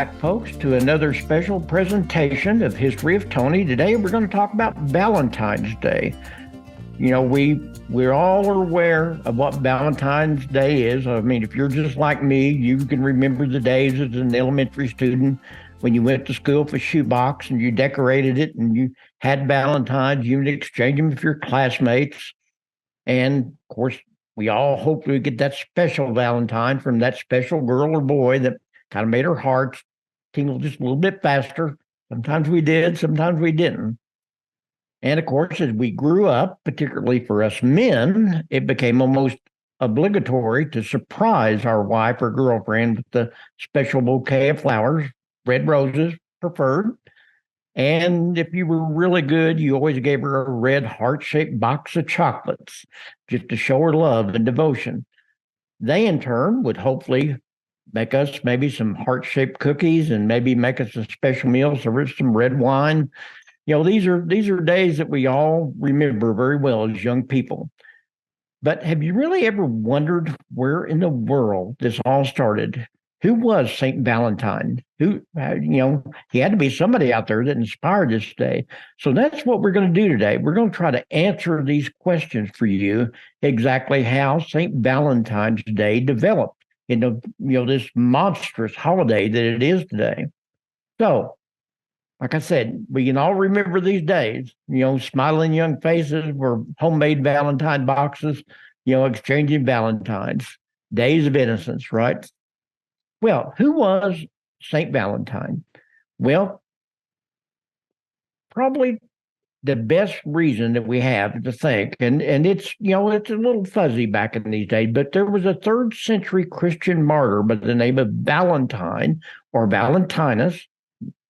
back, folks, to another special presentation of History of Tony. Today, we're going to talk about Valentine's Day. You know, we're all aware of what Valentine's Day is. I mean, if you're just like me, you can remember the days as an elementary student when you went to school for shoebox and you decorated it and you had Valentines. You would exchange them with your classmates. And of course, we all hope we get that special Valentine from that special girl or boy that kind of made our hearts tingle just a little bit faster. Sometimes we did, sometimes we didn't. And of course, as we grew up, particularly for us men, it became almost obligatory to surprise our wife or girlfriend with the special bouquet of flowers, red roses preferred. And if you were really good, you always gave her a red heart-shaped box of chocolates just to show her love and devotion. They, in turn, would hopefully make us maybe some heart-shaped cookies and maybe make us a special meal, serve some red wine. You know, these are days that we all remember very well as young people. But have you really ever wondered where in the world this all started? Who was Saint Valentine? He had to be somebody out there that inspired this day. So that's what we're going to do today. We're going to try to answer these questions for you, exactly how Saint Valentine's Day developed into, this monstrous holiday that it is today. So, like I said, we can all remember these days, smiling young faces were homemade Valentine boxes, exchanging Valentines, days of innocence, right? Well, who was Saint Valentine? Well, probably the best reason that we have to think, and it's it's a little fuzzy back in these days, but there was a third century Christian martyr by the name of Valentine or Valentinus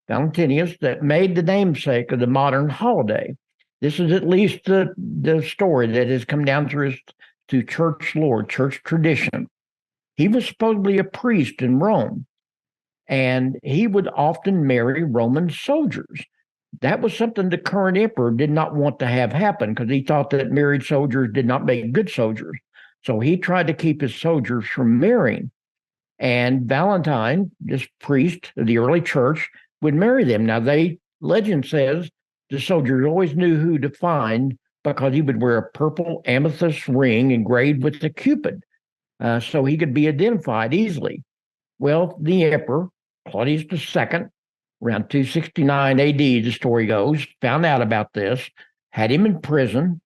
that made the namesake of the modern holiday. This is at least the story that has come down through church lore, church tradition. He was supposedly a priest in Rome, and he would often marry Roman soldiers. That was something the current emperor did not want to have happen because he thought that married soldiers did not make good soldiers. So he tried to keep his soldiers from marrying. And Valentine, this priest of the early church, would marry them. Now, legend says the soldiers always knew who to find because he would wear a purple amethyst ring engraved with the Cupid. So he could be identified easily. Well, the emperor, Claudius II, around 269 AD, the story goes, found out about this, had him in prison,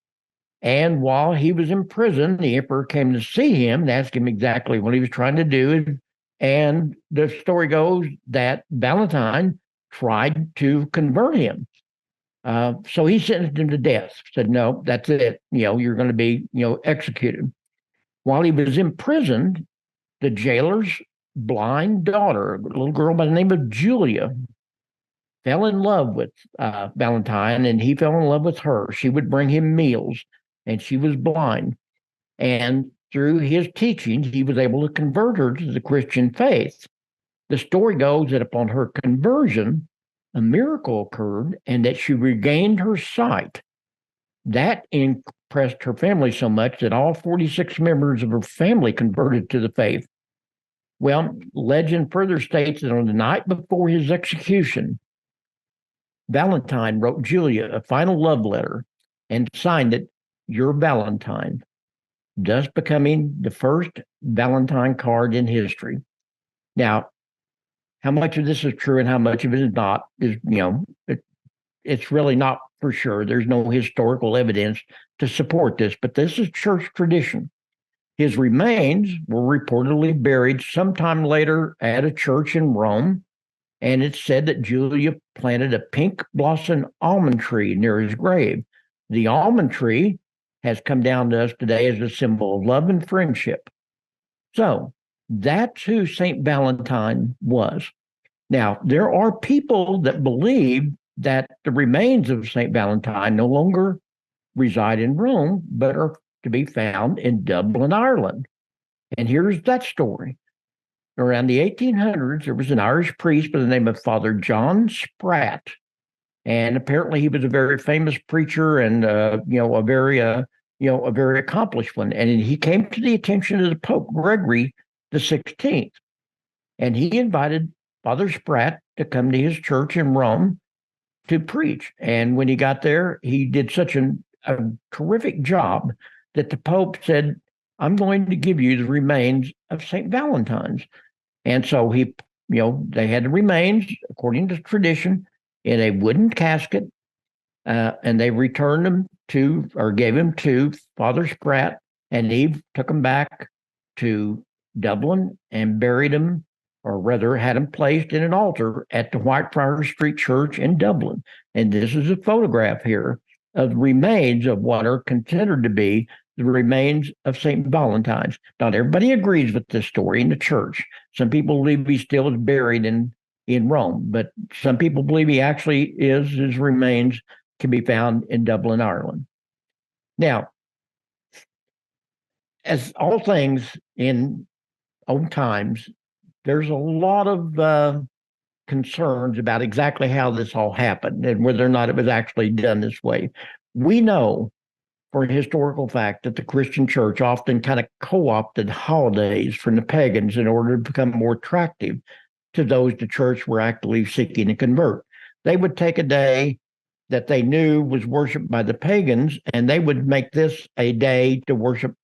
and while he was in prison, the emperor came to see him and asked him exactly what he was trying to do. And the story goes that Valentine tried to convert him. So he sentenced him to death, said, no, that's it. You're going to be, executed. While he was imprisoned, the jailer's blind daughter, a little girl by the name of Julia, fell in love with Valentine, and he fell in love with her. She would bring him meals, and she was blind. And through his teachings, he was able to convert her to the Christian faith. The story goes that upon her conversion, a miracle occurred and that she regained her sight. That impressed her family so much that all 46 members of her family converted to the faith. Well, legend further states that on the night before his execution, Valentine wrote Julia a final love letter and signed it, "Your Valentine," thus becoming the first Valentine card in history. Now, how much of this is true and how much of it is not it's really not for sure. There's no historical evidence to support this, but this is church tradition. His remains were reportedly buried sometime later at a church in Rome, and it's said that Julia planted a pink blossom almond tree near his grave. The almond tree has come down to us today as a symbol of love and friendship. So that's who St. Valentine was. Now, there are people that believe that the remains of St. Valentine no longer reside in Rome, but are to be found in Dublin, Ireland. And here's that story. Around the 1800s, there was an Irish priest by the name of Father John Spratt. And apparently he was a very famous preacher and, a very accomplished one. And he came to the attention of the Pope Gregory the 16th. And he invited Father Spratt to come to his church in Rome to preach. And when he got there, he did such a terrific job that the Pope said, I'm going to give you the remains of St. Valentine's. And so they had the remains, according to tradition, in a wooden casket, and they returned them or gave them to Father Spratt, and he took them back to Dublin and buried them, or rather had them placed in an altar at the Whitefriars Street Church in Dublin. And this is a photograph here of the remains of what are considered to be the remains of St. Valentine's. Not everybody agrees with this story in the church. Some people believe he still is buried in Rome, but some people believe he actually is. His remains can be found in Dublin, Ireland. Now, as all things in old times, there's a lot of concerns about exactly how this all happened and whether or not it was actually done this way. We know for a historical fact that the Christian church often kind of co-opted holidays from the pagans in order to become more attractive to those the church were actively seeking to convert. They would take a day that they knew was worshiped by the pagans, and they would make this a day to worship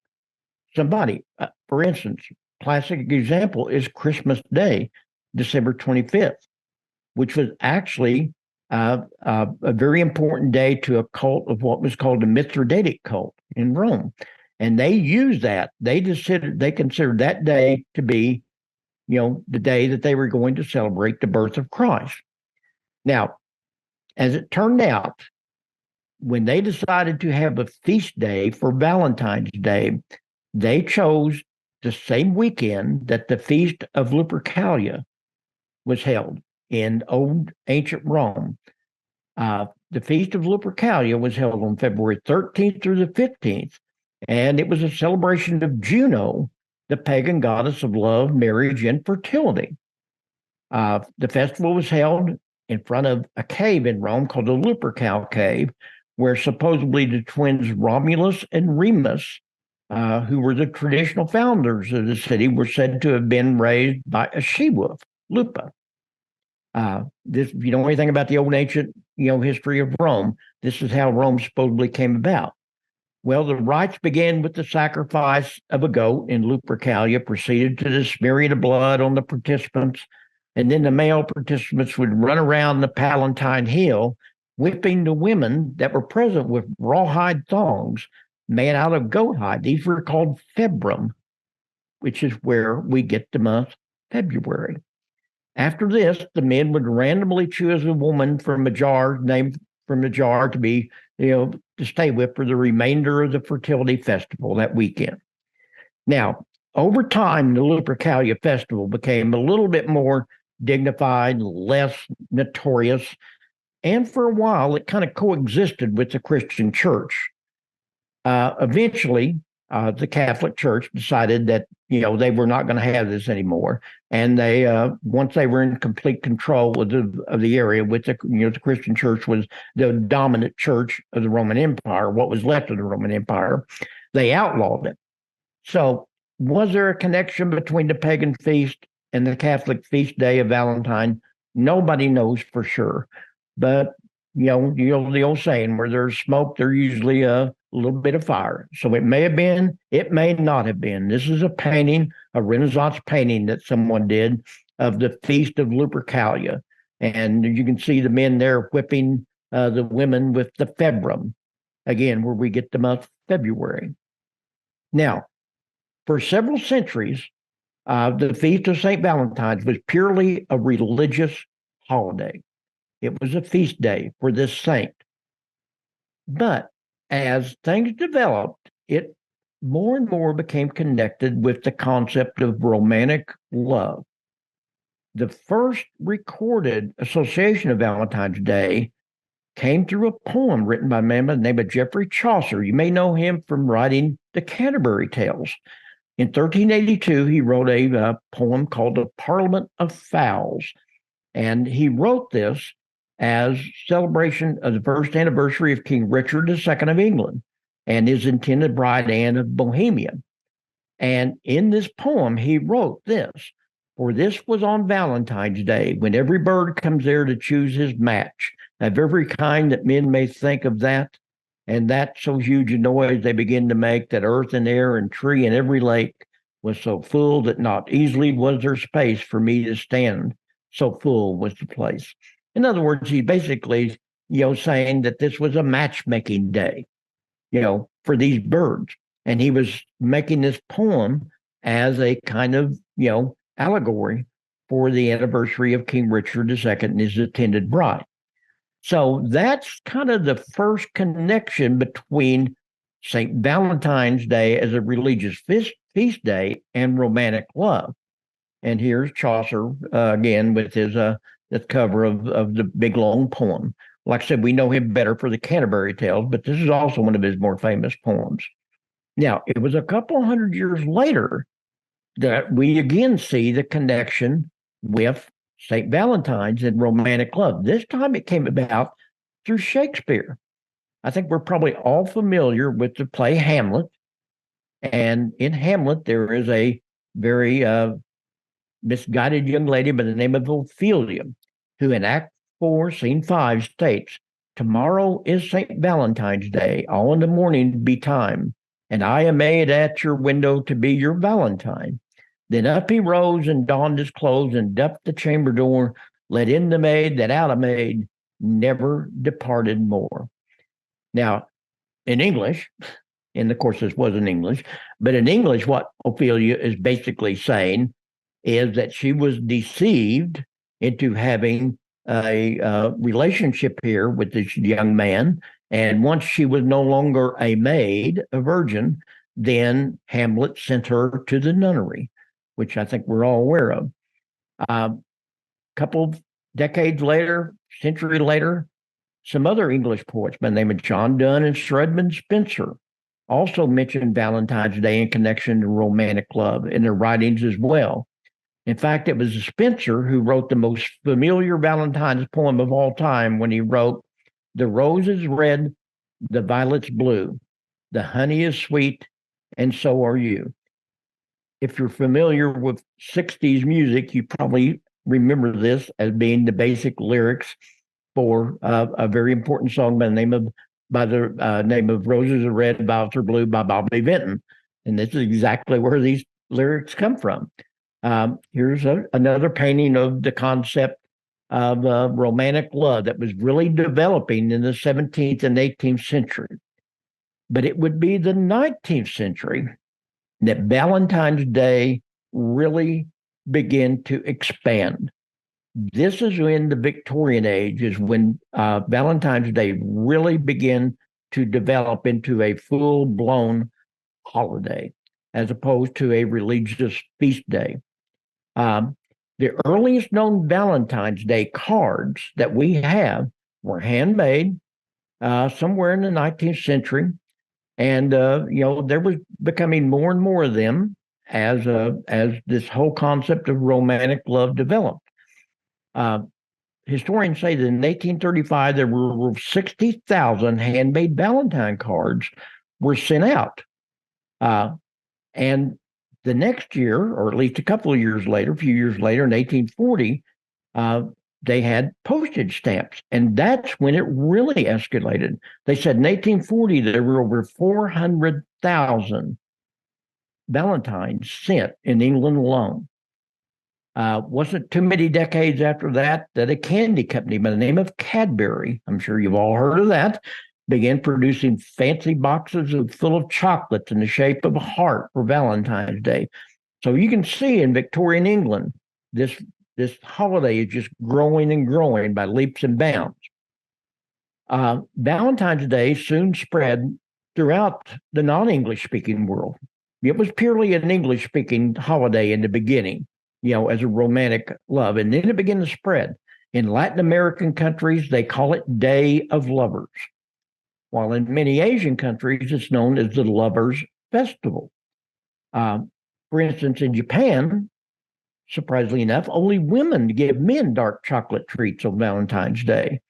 somebody. For instance, classic example is Christmas Day, December 25th, which was actually a very important day to a cult of what was called the Mithridatic cult in Rome. And they used that. They considered that day to be, the day that they were going to celebrate the birth of Christ. Now, as it turned out, when they decided to have a feast day for Valentine's Day, they chose the same weekend that the Feast of Lupercalia was held in old ancient Rome. The Feast of Lupercalia was held on February 13th through the 15th, and it was a celebration of Juno, the pagan goddess of love, marriage, and fertility. The festival was held in front of a cave in Rome called the Lupercal Cave, where supposedly the twins Romulus and Remus, who were the traditional founders of the city, were said to have been raised by a she-wolf, Lupa. If you know anything about the old ancient, history of Rome, this is how Rome supposedly came about. Well, the rites began with the sacrifice of a goat, and Lupercalia proceeded to the smearing of blood on the participants, and then the male participants would run around the Palatine Hill, whipping the women that were present with rawhide thongs made out of goat hide. These were called februm, which is where we get the month February. After this, the men would randomly choose a woman from a jar, named from the jar, to be, to stay with for the remainder of the fertility festival that weekend. Now, over time, the Lupercalia festival became a little bit more dignified, less notorious, and for a while, it kind of coexisted with the Christian church. Eventually, the Catholic Church decided that they were not going to have this anymore, and they once they were in complete control of the area, with the Christian Church was the dominant church of the Roman Empire, what was left of the Roman Empire, they outlawed it. So, was there a connection between the pagan feast and the Catholic feast day of Valentine? Nobody knows for sure, but the old saying, where there's smoke, there's usually a little bit of fire. So it may have been, it may not have been. This is a painting, a Renaissance painting that someone did of the Feast of Lupercalia. And you can see the men there whipping the women with the februm, again, where we get the month February. Now, for several centuries, the Feast of St. Valentine's was purely a religious holiday. It was a feast day for this saint. But as things developed, it more and more became connected with the concept of romantic love. The first recorded association of Valentine's Day came through a poem written by a man by the name of Geoffrey Chaucer. You may know him from writing the Canterbury Tales. In 1382, he wrote a poem called The Parliament of Fowls, and he wrote this as celebration of the first anniversary of King Richard II of England and his intended bride Anne of Bohemia. And in this poem, he wrote this: For this was on Valentine's Day, when every bird comes there to choose his match, of every kind that men may think of that, and that so huge a noise they begin to make that earth and air and tree and every lake was so full that not easily was there space for me to stand. So full was the place. In other words, he's basically, saying that this was a matchmaking day, for these birds. And he was making this poem as a kind of, allegory for the anniversary of King Richard II and his intended bride. So that's kind of the first connection between St. Valentine's Day as a religious feast day and romantic love. And here's Chaucer again with his the cover of the big long poem. Like I said, we know him better for the Canterbury Tales, but this is also one of his more famous poems. Now, it was a couple hundred years later that we again see the connection with St. Valentine's and romantic love. This time it came about through Shakespeare. I think we're probably all familiar with the play Hamlet. And in Hamlet, there is a very misguided young lady by the name of Ophelia, who in Act 4, Scene 5 states, "Tomorrow is St. Valentine's Day, all in the morning be time, and I am made at your window to be your Valentine." Then up he rose and donned his clothes and doffed the chamber door, let in the maid that out a maid never departed more. Now, in English, and of course this was in English, but in English, what Ophelia is basically saying is that she was deceived into having a relationship here with this young man. And once she was no longer a maid, a virgin, then Hamlet sent her to the nunnery, which I think we're all aware of. A couple decades later, century later, some other English poets by the name of John Donne and Stedman Spencer also mentioned Valentine's Day in connection to romantic love in their writings as well. In fact, it was Spencer who wrote the most familiar Valentine's poem of all time when he wrote, "The rose is red, the violet's blue, the honey is sweet, and so are you." If you're familiar with 60s music, you probably remember this as being the basic lyrics for a very important song by the name of "Roses Are Red, Violets Are Blue" by Bobby Vinton. And this is exactly where these lyrics come from. Here's another painting of the concept of romantic love that was really developing in the 17th and 18th century. But it would be the 19th century that Valentine's Day really began to expand. This is when the Victorian age is when Valentine's Day really began to develop into a full-blown holiday as opposed to a religious feast day. The earliest known Valentine's Day cards that we have were handmade somewhere in the 19th century. And, there was becoming more and more of them as this whole concept of romantic love developed. Historians say that in 1835, there were over 60,000 handmade Valentine cards were sent out. And the next year, or at least a couple of years later, a few years later, in 1840, they had postage stamps. And that's when it really escalated. They said in 1840, there were over 400,000 Valentines sent in England alone. Wasn't too many decades after that a candy company by the name of Cadbury, I'm sure you've all heard of that, began producing fancy boxes full of chocolates in the shape of a heart for Valentine's Day. So you can see in Victorian England, this holiday is just growing and growing by leaps and bounds. Valentine's Day soon spread throughout the non-English speaking world. It was purely an English speaking holiday in the beginning, as a romantic love. And then it began to spread. In Latin American countries, they call it Day of Lovers, while in many Asian countries, it's known as the Lovers Festival. For instance, in Japan, surprisingly enough, only women give men dark chocolate treats on Valentine's Day.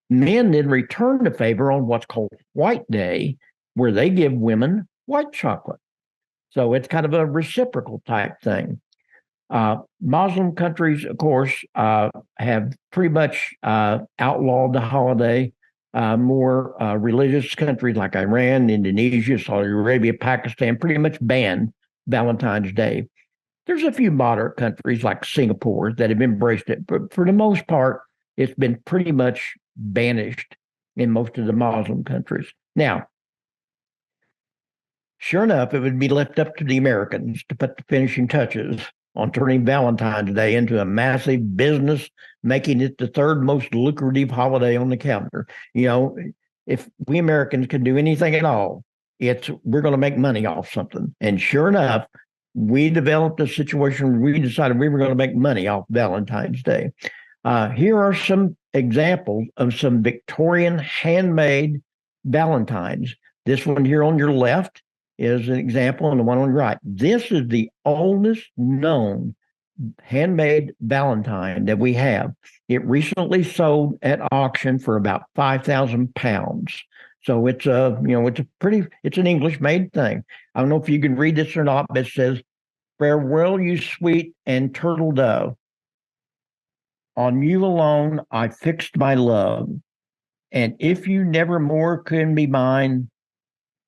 Men then return the favor on what's called White Day, where they give women white chocolate. So it's kind of a reciprocal type thing. Muslim countries, of course, have pretty much outlawed the holiday. More religious countries like Iran, Indonesia, Saudi Arabia, Pakistan pretty much banned Valentine's Day. There's a few moderate countries like Singapore that have embraced it, but for the most part, it's been pretty much banished in most of the Muslim countries. Now, sure enough, it would be left up to the Americans to put the finishing touches on turning Valentine's Day into a massive business, making it the third most lucrative holiday on the calendar. You know, if we Americans can do anything at all, it's we're going to make money off something. And sure enough, we developed a situation where we decided we were going to make money off Valentine's Day. Here are some examples of some Victorian handmade Valentines. This one here on your left is an example, and the one on the right. This is the oldest known handmade Valentine that we have. It recently sold at auction for about £5,000. So it's it's an English made thing. I don't know if you can read this or not, but it says, "Farewell, you sweet and turtle dove. On you alone I fixed my love. And if you never more can be mine,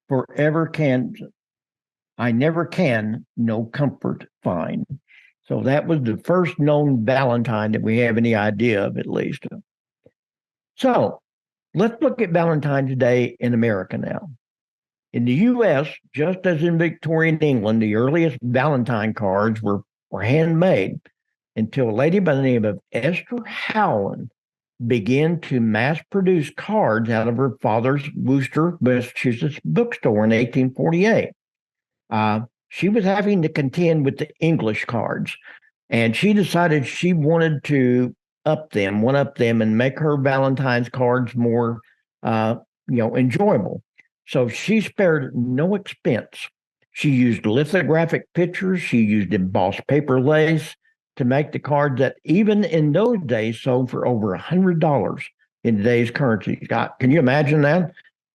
forever can I never can no comfort find." So that was the first known Valentine that we have any idea of, at least. So let's look at Valentine's Day in America now. In the U.S., just as in Victorian England, the earliest Valentine cards were handmade until a lady by the name of Esther Howland began to mass produce cards out of her father's Worcester, Massachusetts bookstore in 1848. She was having to contend with the English cards, and she decided she wanted to one up them, and make her Valentine's cards more, enjoyable. So she spared no expense. She used lithographic pictures. She used embossed paper lace to make the cards that even in those days sold for over $100 in today's currency. God, can you imagine that?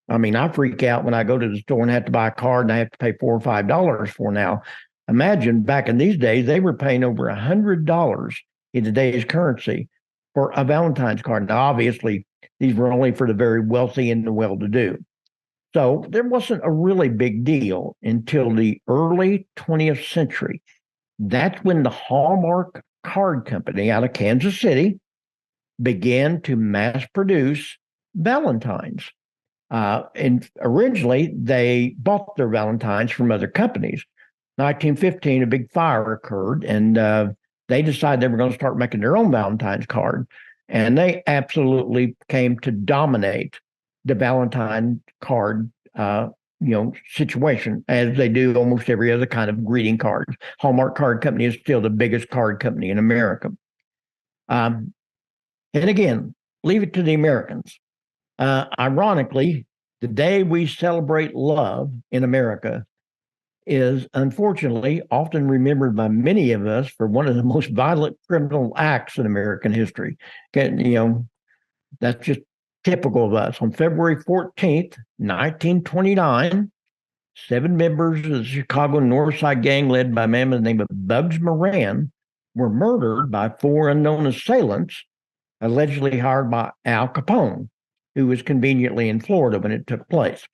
I mean, I freak out when I go to the store and have to buy a card and I have to pay $4 or $5 for now. Imagine back in these days, they were paying over $100 in today's currency for a Valentine's card. Now, obviously, these were only for the very wealthy and the well-to-do. So there wasn't a really big deal until the early 20th century. That's when the Hallmark Card Company out of Kansas City began to mass produce Valentines. And originally, they bought their Valentines from other companies. 1915, a big fire occurred, and they decided they were going to start making their own Valentine's card. And they absolutely came to dominate the Valentine card situation, as they do almost every other kind of greeting card. Hallmark Card Company is still the biggest card company in America. And again, leave it to the Americans. Ironically, the day we celebrate love in America is unfortunately often remembered by many of us for one of the most violent criminal acts in American history. That's just typical of us. On February 14th, 1929, 7 members of the Chicago North Side gang led by a man by the name of Bugs Moran were murdered by 4 unknown assailants allegedly hired by Al Capone, who was conveniently in Florida when it took place.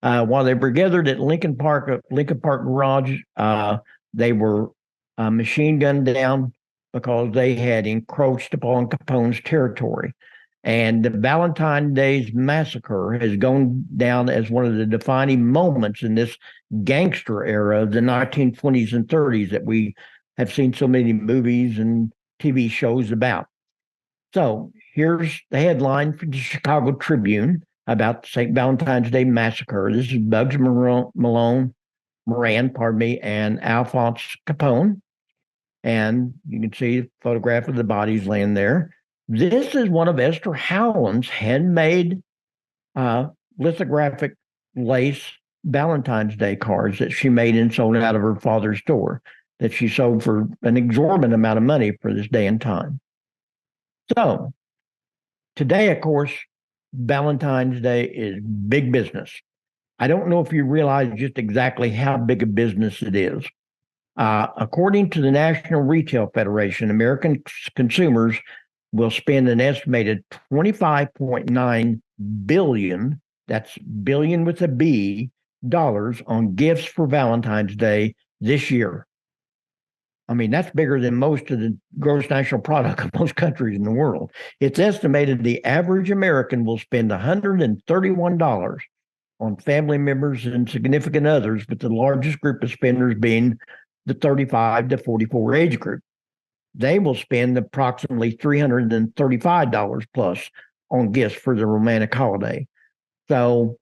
While they were gathered at Lincoln Park Garage, they were machine gunned down because they had encroached upon Capone's territory. And the Valentine's Day massacre has gone down as one of the defining moments in this gangster era of the 1920s and 30s that we have seen so many movies and TV shows about. So here's the headline from the Chicago Tribune about the St. Valentine's Day massacre. This is Bugs Moran, and Alphonse Capone. And you can see a photograph of the bodies laying there. This is one of Esther Howland's handmade lithographic lace Valentine's Day cards that she made and sold out of her father's store, that she sold for an exorbitant amount of money for this day and time. So today, of course, Valentine's Day is big business. I don't know if you realize just exactly how big a business it is. According to the National Retail Federation, American consumers will spend an estimated 25.9 billion, that's billion with a B, dollars on gifts for Valentine's Day this year. I mean, that's bigger than most of the gross national product of most countries in the world. It's estimated the average American will spend $131 on family members and significant others, with the largest group of spenders being the 35 to 44 age group. They will spend approximately $335 plus on gifts for the romantic holiday. So,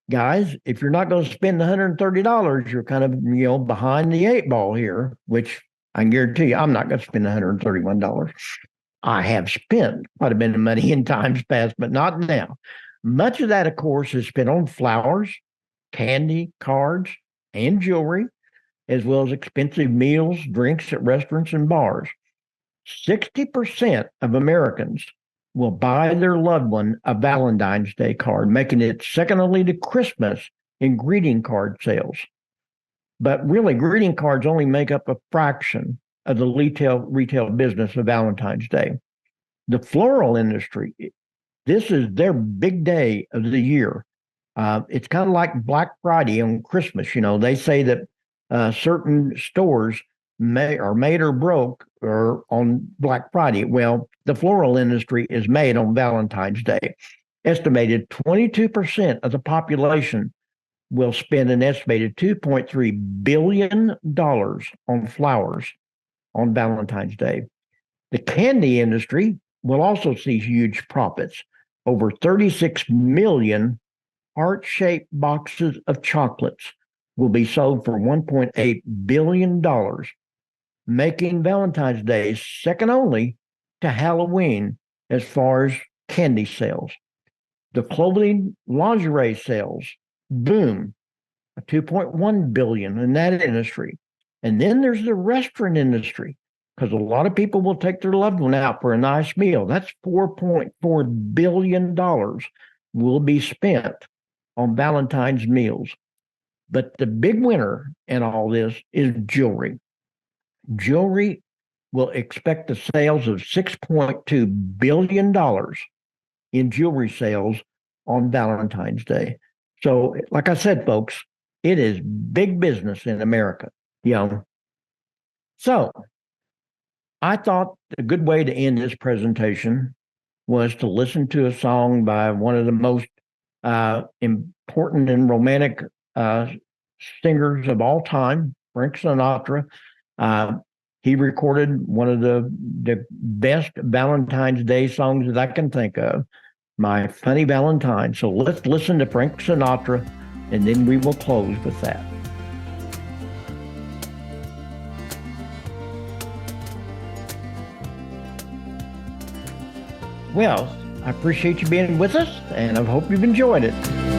guys, if you're not going to spend $130, you're kind of, behind the eight ball here, which I can guarantee you, I'm not going to spend $131. I have spent quite a bit of money in times past, but not now. Much of that, of course, is spent on flowers, candy, cards, and jewelry, as well as expensive meals, drinks at restaurants and bars. 60% of Americans will buy their loved one a Valentine's Day card, making it second only to Christmas in greeting card sales. But really, greeting cards only make up a fraction of the retail business of Valentine's Day. The floral industry, this is their big day of the year. It's kind of like Black Friday on Christmas. They say that certain stores are made or broke or on Black Friday. Well, the floral industry is made on Valentine's Day. Estimated 22% of the population will spend an estimated $2.3 billion on flowers on Valentine's Day. The candy industry will also see huge profits. Over 36 million heart-shaped boxes of chocolates will be sold for $1.8 billion, making Valentine's Day second only to Halloween as far as candy sales. The clothing lingerie sales boom, $2.1 billion in that industry. And then there's the restaurant industry, because a lot of people will take their loved one out for a nice meal. That's $4.4 billion will be spent on Valentine's meals. But the big winner in all this is jewelry. Jewelry will expect the sales of $6.2 billion in jewelry sales on Valentine's Day. So, like I said, folks, it is big business in America. So I thought a good way to end this presentation was to listen to a song by one of the most important and romantic singers of all time, Frank Sinatra. He recorded one of the best Valentine's Day songs that I can think of, My Funny Valentine. So let's listen to Frank Sinatra, and then we will close with that. Well, I appreciate you being with us, and I hope you've enjoyed it.